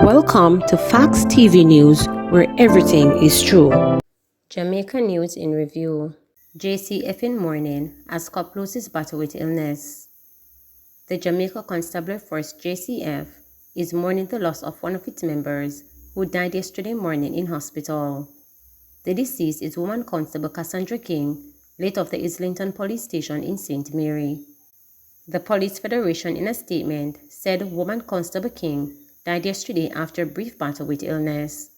Welcome to Facts TV News, where everything is true. Jamaica News in Review. JCF in mourning as cop loses battle with illness. The Jamaica Constabulary Force JCF is mourning the loss of one of its members who died yesterday morning in hospital. The deceased is woman constable Cassandra King, late of the Islington Police Station in St. Mary. The Police Federation in a statement said woman constable King died yesterday after a brief battle with illness.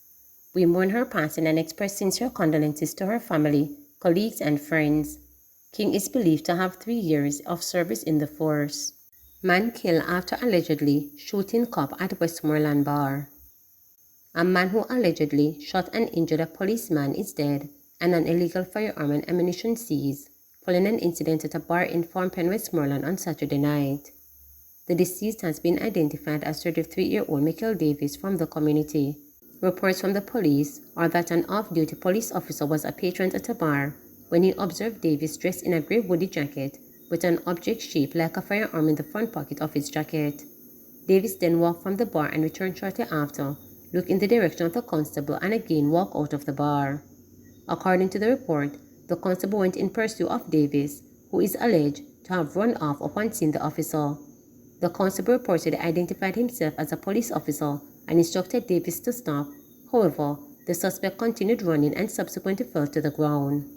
We mourn her passing and express sincere condolences to her family, colleagues, and friends. King is believed to have 3 years of service in the force. Man killed after allegedly shooting cop at Westmoreland bar. A man who allegedly shot and injured a policeman is dead, and an illegal firearm and ammunition seized following an incident at a bar in Farmpen, Westmoreland on Saturday night. The deceased has been identified as 33-year-old Michael Davis from the community. Reports from the police are that an off-duty police officer was a patron at a bar when he observed Davis dressed in a grey woolly jacket with an object shaped like a firearm in the front pocket of his jacket. Davis then walked from the bar and returned shortly after, looked in the direction of the constable and again walked out of the bar. According to the report, the constable went in pursuit of Davis, who is alleged to have run off upon seeing the officer. The constable reportedly identified himself as a police officer and instructed Davis to stop. However, the suspect continued running and subsequently fell to the ground.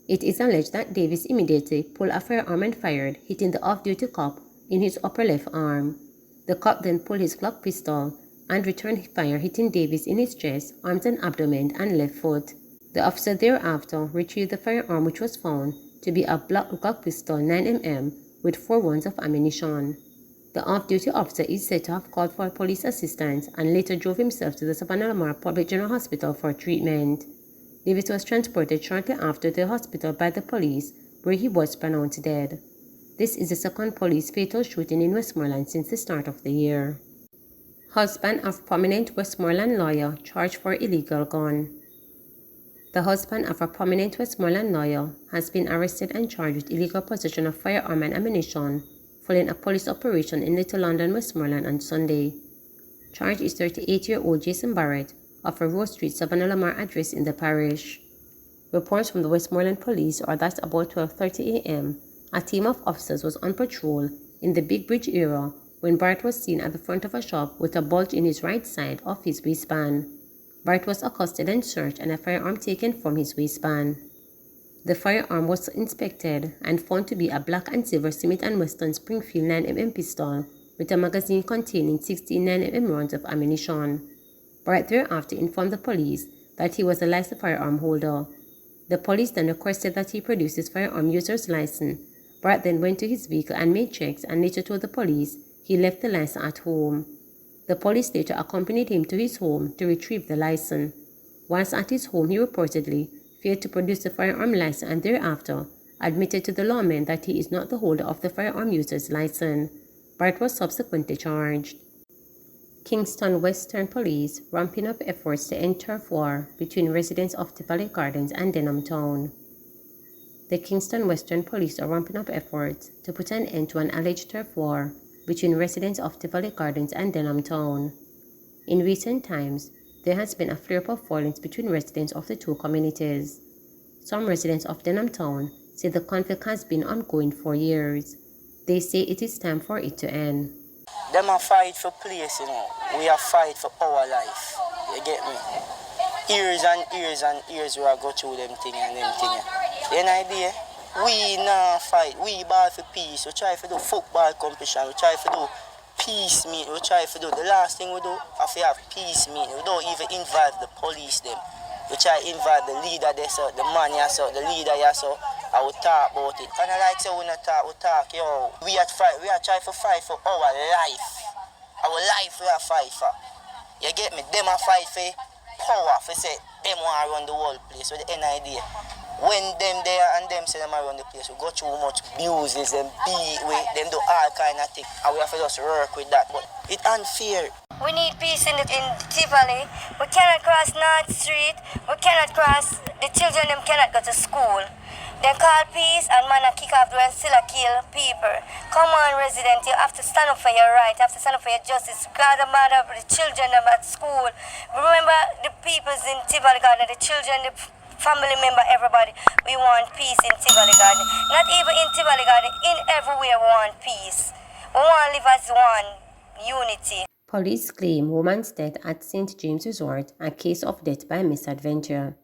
It is alleged that Davis immediately pulled a firearm and fired, hitting the off-duty cop in his upper left arm. The cop then pulled his Glock pistol and returned fire, hitting Davis in his chest, arms and abdomen, and left foot. The officer thereafter retrieved the firearm, which was found to be a black Glock pistol 9mm with 4 rounds of ammunition. The off-duty officer is said to have called for police assistance and later drove himself to the Savannah Lamar Public General Hospital for treatment. Davis was transported shortly after to the hospital by the police, where he was pronounced dead. This is the second police fatal shooting in Westmoreland since the start of the year. Husband of prominent Westmoreland lawyer charged for illegal gun. The husband of a prominent Westmoreland lawyer has been arrested and charged with illegal possession of firearm and ammunition following a police operation in Little London, Westmoreland on Sunday. Charged is 38-year-old Jason Barrett of a Rose Street, Savannah Lamar address in the parish. Reports from the Westmoreland police are that about 12:30 a.m., a team of officers was on patrol in the Big Bridge area when Barrett was seen at the front of a shop with a bulge in his right side of his waistband. Barrett was accosted and searched and a firearm taken from his waistband. The firearm was inspected and found to be a black and silver Smith & Wesson Springfield 9mm pistol with a magazine containing 16 9mm rounds of ammunition. Barrett thereafter informed the police that he was a licensed firearm holder. The police then requested that he produce his firearm user's license. Barrett then went to his vehicle and made checks and later told the police he left the license at home. The police later accompanied him to his home to retrieve the license. Whilst at his home, he reportedly failed to produce the firearm license and thereafter admitted to the lawmen that he is not the holder of the firearm user's license. Barrett was subsequently charged. Kingston Western Police ramping up efforts to end turf war between residents of Tivoli Gardens and Denham Town. The Kingston Western Police are ramping up efforts to put an end to an alleged turf war between residents of Tivoli Gardens and Denham Town. In recent times, there has been a flare-up of violence between residents of the two communities. Some residents of Denham Town say the conflict has been ongoing for years. They say it is time for it to end. Them a fight for place, you know. We a fight for our life. You get me? Years and years and years we a go through them thing and them thing. The idea? We nah fight. We ball for peace. We try to do football competition. We try to do peace meeting. We try to do the last thing we do after have peace meeting. We don't even involve the police them. We try to involve the leader there, so the man here, so the leader here, so I will talk about it. Kind of like say we not talk, we talk, yo. We are fight. We are trying to fight for our life. Our life we are fight for. You get me? Them a fight for power. For say them want to run the whole place with the idea. When them there and them say them around the place, we go through much abuses and beat with them do all kind of things. And we have to just work with that. But it's unfair. We need peace in Tivoli. We cannot cross North Street. We cannot cross. The children them cannot go to school. They call peace and man a kick off and still a kill people. Come on, resident, you have to stand up for your right, you have to stand up for your justice. God, the mother, the children them at school. Remember the peoples in Tivoli Garden, the children, the family member, everybody. We want peace in Tivoli Garden. Not even in Tivoli Garden, in everywhere we want peace. We want to live as one, unity. Police claim woman's death at St. James Resort a case of death by misadventure.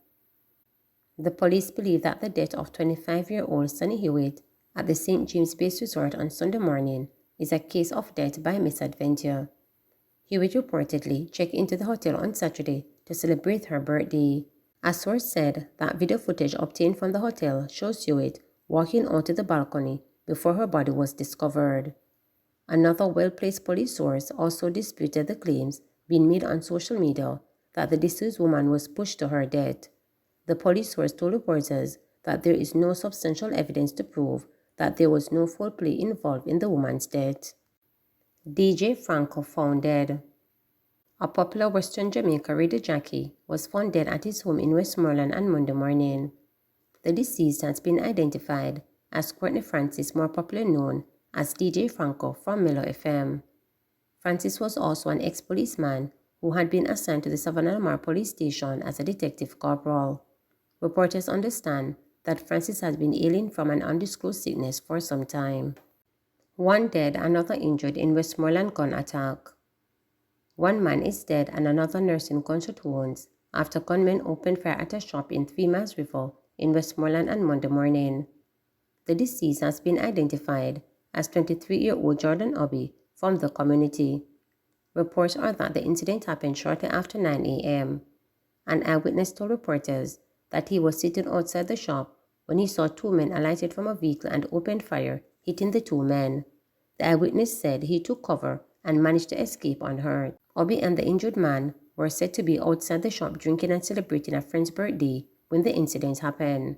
The police believe that the death of 25-year-old Sonny Hewitt at the St. James Base Resort on Sunday morning is a case of death by misadventure. Hewitt reportedly checked into the hotel on Saturday to celebrate her birthday. A source said that video footage obtained from the hotel shows Hewitt walking onto the balcony before her body was discovered. Another well-placed police source also disputed the claims being made on social media that the deceased woman was pushed to her death. The police source told reporters that there is no substantial evidence to prove that there was no foul play involved in the woman's death. DJ Franco found dead. A popular Western Jamaica radio jockey was found dead at his home in Westmoreland on Monday morning. The deceased has been identified as Courtney Francis, more popularly known as DJ Franco from Mellow FM. Francis was also an ex-policeman who had been assigned to the Savannah Lamar police station as a detective corporal. Reporters understand that Francis has been ailing from an undisclosed sickness for some time. One dead, another injured in Westmoreland gun attack. One man is dead and another nursing gunshot wounds after gunmen opened fire at a shop in 3 Miles River in Westmoreland on Monday morning. The deceased has been identified as 23-year-old Jordan Obi from the community. Reports are that the incident happened shortly after 9 a.m. An eyewitness told reporters that he was sitting outside the shop when he saw 2 men alighted from a vehicle and opened fire, hitting the 2 men. The eyewitness said he took cover and managed to escape unhurt. Obi and the injured man were said to be outside the shop drinking and celebrating a friend's birthday when the incident happened.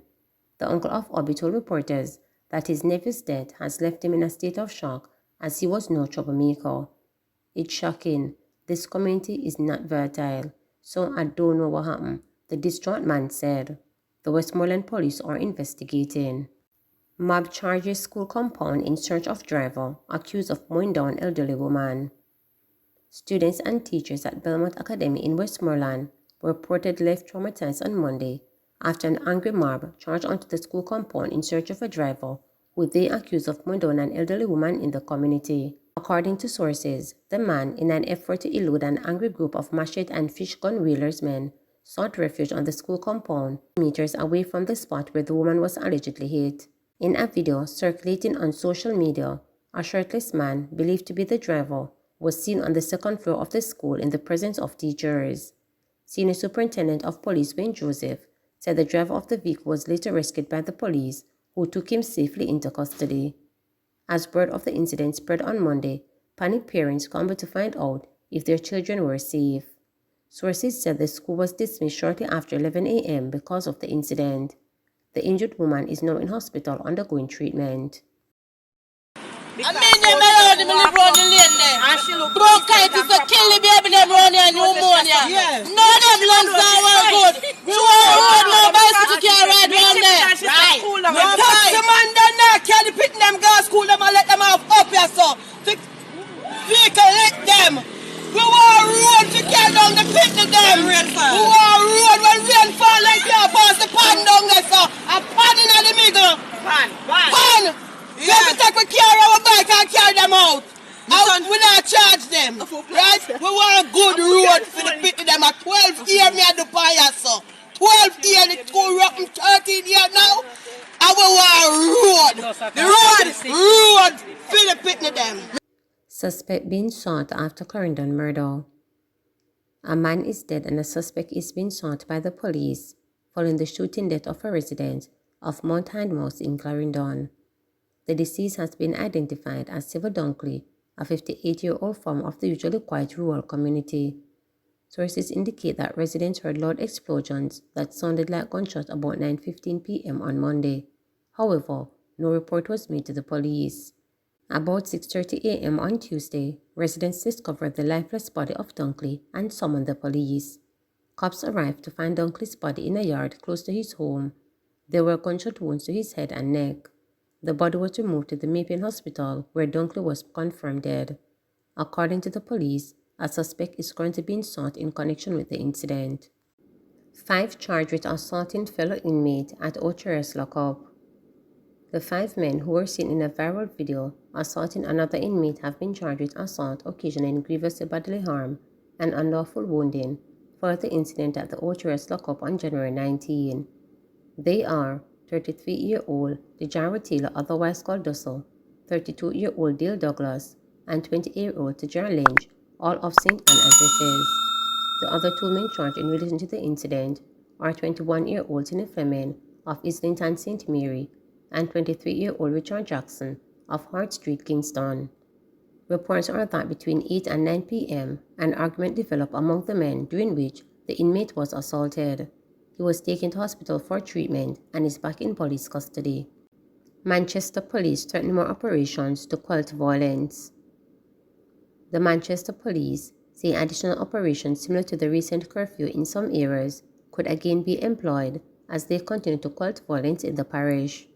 The uncle of Obi told reporters that his nephew's death has left him in a state of shock as he was no troublemaker. It's shocking. This community is not volatile, so I don't know what happened, the distraught man said. The Westmoreland police are investigating. Mob charges school compound in search of driver accused of mowing down elderly woman. Students and teachers at Belmont Academy in Westmoreland were reportedly left traumatized on Monday after an angry mob charged onto the school compound in search of a driver who they accused of mowing down an elderly woman in the community. According to sources, the man, in an effort to elude an angry group of machete and fish gun wielders men, sought refuge on the school compound, meters away from the spot where the woman was allegedly hit. In a video circulating on social media, a shirtless man, believed to be the driver, was seen on the second floor of the school in the presence of teachers. Senior Superintendent of Police Wayne Joseph said the driver of the vehicle was later rescued by the police, who took him safely into custody. As word of the incident spread on Monday, panicked parents clamoured to find out if their children were safe. Sources said the school was dismissed shortly after 11 a.m. because of the incident. The injured woman is now in hospital undergoing treatment. I mean, them around them live round the lane there. Bronchitis to kill the baby them round here, pneumonia. None of them lungs are well good. We want road, no bicycle can ride round there. Right. No touch the man down there, carry the pit in them girls school them and let them have up here, so. Vehicle let them. We want road to carry down the pit to them. We want road when rain fall like here, pass the pan down there, so. A pan in the middle. Pan. We have to take we carry our bike and carry them out. We not charge them. Right? We want a good road for the pit to them. At 12 years me at the fire, so. 12 years, the school rotten 13 years now. And we want road. The road for the pit to them. Suspect being sought after Clarendon murder. A man is dead and a suspect is being sought by the police following the shooting death of a resident of Mount Hindmouse in Clarendon. The deceased has been identified as Sylvia Dunkley, a 58-year-old farmer of the usually quiet rural community. Sources indicate that residents heard loud explosions that sounded like gunshots about 9:15 p.m. on Monday. However, no report was made to the police. About 6:30 a.m. on Tuesday, residents discovered the lifeless body of Dunkley and summoned the police. Cops arrived to find Dunkley's body in a yard close to his home. There were gunshot wounds to his head and neck. The body was removed to the Mapian Hospital, where Dunkley was confirmed dead. According to the police, a suspect is currently being sought in connection with the incident. 5 charged with assaulting fellow inmate at Ocher's Lockup. The 5 men who were seen in a viral video assaulting another inmate have been charged with assault occasioning grievous bodily harm and unlawful wounding for the incident at the Ocher's Lockup on January 19. They are 33-year-old Dejaro Taylor, otherwise called Dussel, 32-year-old Dale Douglas, and 28-year-old Tejara Lynch, all of St. Anne addresses. The other 2 men charged in relation to the incident are 21-year-old Tina Fleming of Islington St. Mary and 23-year-old Richard Jackson of Hart Street, Kingston. Reports are that between 8 and 9 p.m., an argument developed among the men during which the inmate was assaulted. He was taken to hospital for treatment and is back in police custody. Manchester Police threaten more operations to quell violence. The Manchester Police say additional operations similar to the recent curfew in some areas could again be employed as they continue to quell violence in the parish.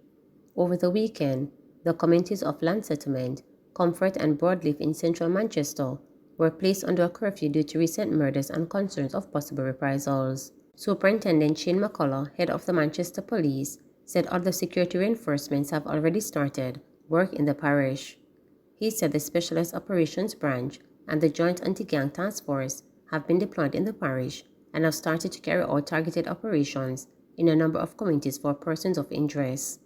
Over the weekend, the communities of Land Settlement, Comfort and Broadleaf in central Manchester were placed under a curfew due to recent murders and concerns of possible reprisals. Superintendent Shane McCullough, head of the Manchester Police, said other security reinforcements have already started work in the parish. He said the Specialized Operations Branch and the Joint Anti-Gang Task Force have been deployed in the parish and have started to carry out targeted operations in a number of communities for persons of interest.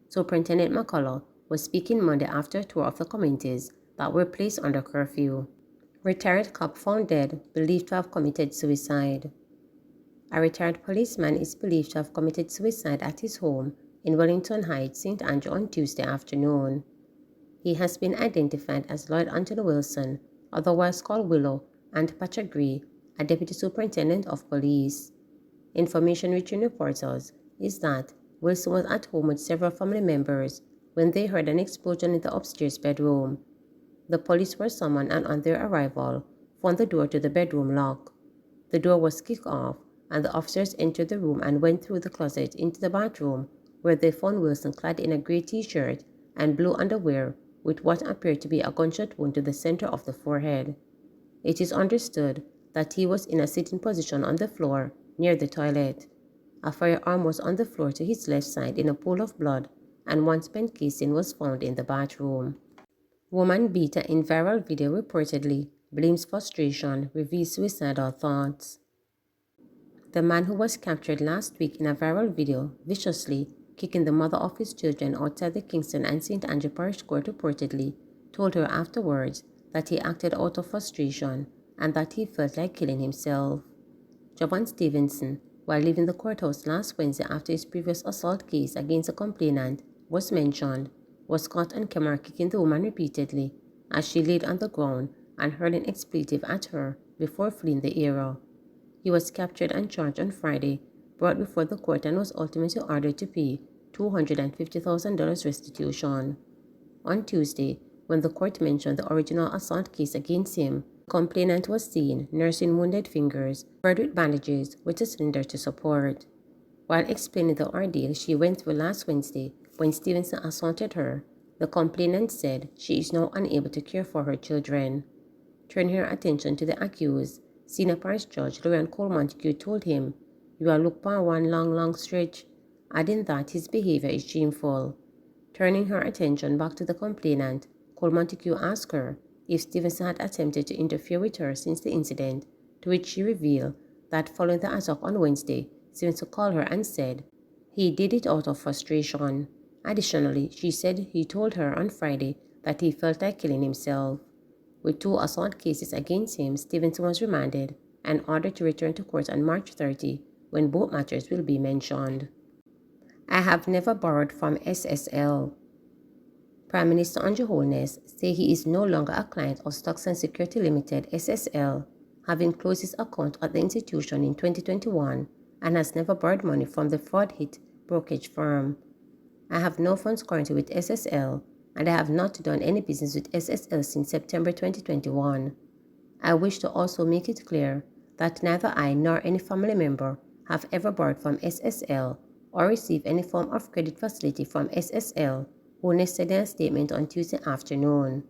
Superintendent McCullough was speaking Monday after a tour of the communities that were placed under curfew. Retired cop found dead, believed to have committed suicide. A retired policeman is believed to have committed suicide at his home in Wellington Heights, St. Andrew on Tuesday afternoon. He has been identified as Lloyd Anthony Wilson, otherwise called Willow, and Patrick Gray, a deputy superintendent of police. Information reaching reporters is that Wilson was at home with several family members when they heard an explosion in the upstairs bedroom. The police were summoned and on their arrival, found the door to the bedroom locked. The door was kicked off, and the officers entered the room and went through the closet into the bathroom, where they found Wilson clad in a grey t-shirt and blue underwear with what appeared to be a gunshot wound to the center of the forehead. It is understood that he was in a sitting position on the floor near the toilet. A firearm was on the floor to his left side in a pool of blood, and one spent casing was found in the bathroom. Woman beater in viral video reportedly blames frustration, reveals suicidal thoughts. The man who was captured last week in a viral video viciously kicking the mother of his children outside the Kingston and St. Andrew Parish Court reportedly told her afterwards that he acted out of frustration and that he felt like killing himself. Jovan Stevenson, while leaving the courthouse last Wednesday after his previous assault case against a complainant was mentioned, was caught on camera kicking the woman repeatedly as she laid on the ground and hurled an expletive at her before fleeing the area. He was captured and charged on Friday, brought before the court and was ultimately ordered to pay $250,000 restitution. On Tuesday, when the court mentioned the original assault case against him, the complainant was seen nursing wounded fingers, covered with bandages with a cylinder to support. While explaining the ordeal she went through last Wednesday when Stevenson assaulted her, the complainant said she is now unable to care for her children. Turning her attention to the accused, Senior Parish Judge Lorian Cole Montague told him, "You are looked for one long stretch," adding that his behavior is shameful. Turning her attention back to the complainant, Cole Montague asked her if Stevenson had attempted to interfere with her since the incident, to which she revealed that following the attack on Wednesday, Stevenson called her and said he did it out of frustration. Additionally, she said he told her on Friday that he felt like killing himself. With 2 assault cases against him, Stevenson was remanded and ordered to return to court on March 30, when both matters will be mentioned. I have never borrowed from SSL. Prime Minister Andrew Holness says he is no longer a client of Stocks and Security Limited (SSL), having closed his account at the institution in 2021 and has never borrowed money from the fraud-hit brokerage firm. I have no funds currently with SSL, and I have not done any business with SSL since September 2021. I wish to also make it clear that neither I nor any family member have ever borrowed from SSL or received any form of credit facility from SSL Holness said in a statement on Tuesday afternoon.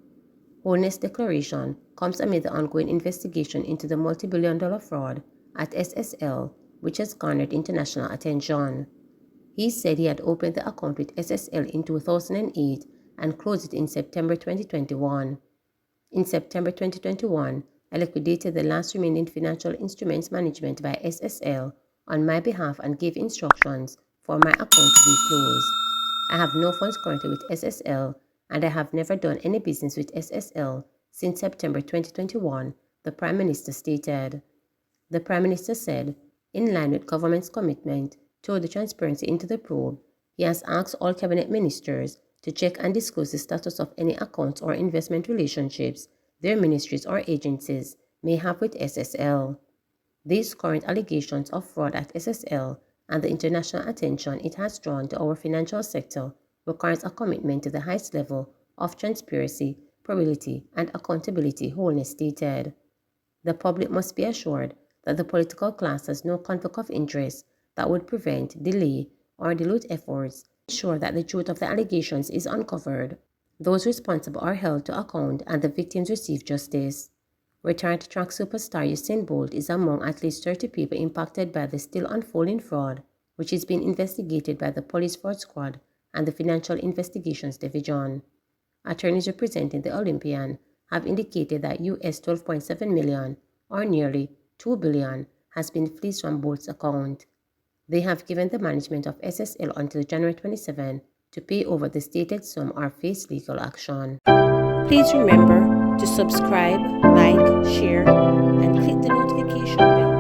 Holness' declaration comes amid the ongoing investigation into the multi-billion-dollar fraud at SSL, which has garnered international attention. He said he had opened the account with SSL in 2008 and closed it in September 2021. In September 2021, I liquidated the last remaining financial instruments management by SSL on my behalf and gave instructions for my account to be closed. I have no funds currently with SSL, and I have never done any business with SSL since September 2021, the Prime Minister stated. The Prime Minister said, in line with government's commitment toward the transparency into the probe, he has asked all cabinet ministers to check and disclose the status of any accounts or investment relationships their ministries or agencies may have with SSL. These current allegations of fraud at SSL and the international attention it has drawn to our financial sector requires a commitment to the highest level of transparency, probability, and accountability, Holness stated. The public must be assured that the political class has no conflict of interest that would prevent, delay, or dilute efforts to ensure that the truth of the allegations is uncovered, those responsible are held to account, and the victims receive justice. Retired track superstar Usain Bolt is among at least 30 people impacted by the still unfolding fraud, which is being investigated by the Police Fraud Squad and the Financial Investigations Division. Attorneys representing the Olympian have indicated that US $12.7 million, or nearly $2 billion, has been fleeced from Bolt's account. They have given the management of SSL until January 27 to pay over the stated sum or face legal action. Please remember to subscribe, like, share, and click the notification bell.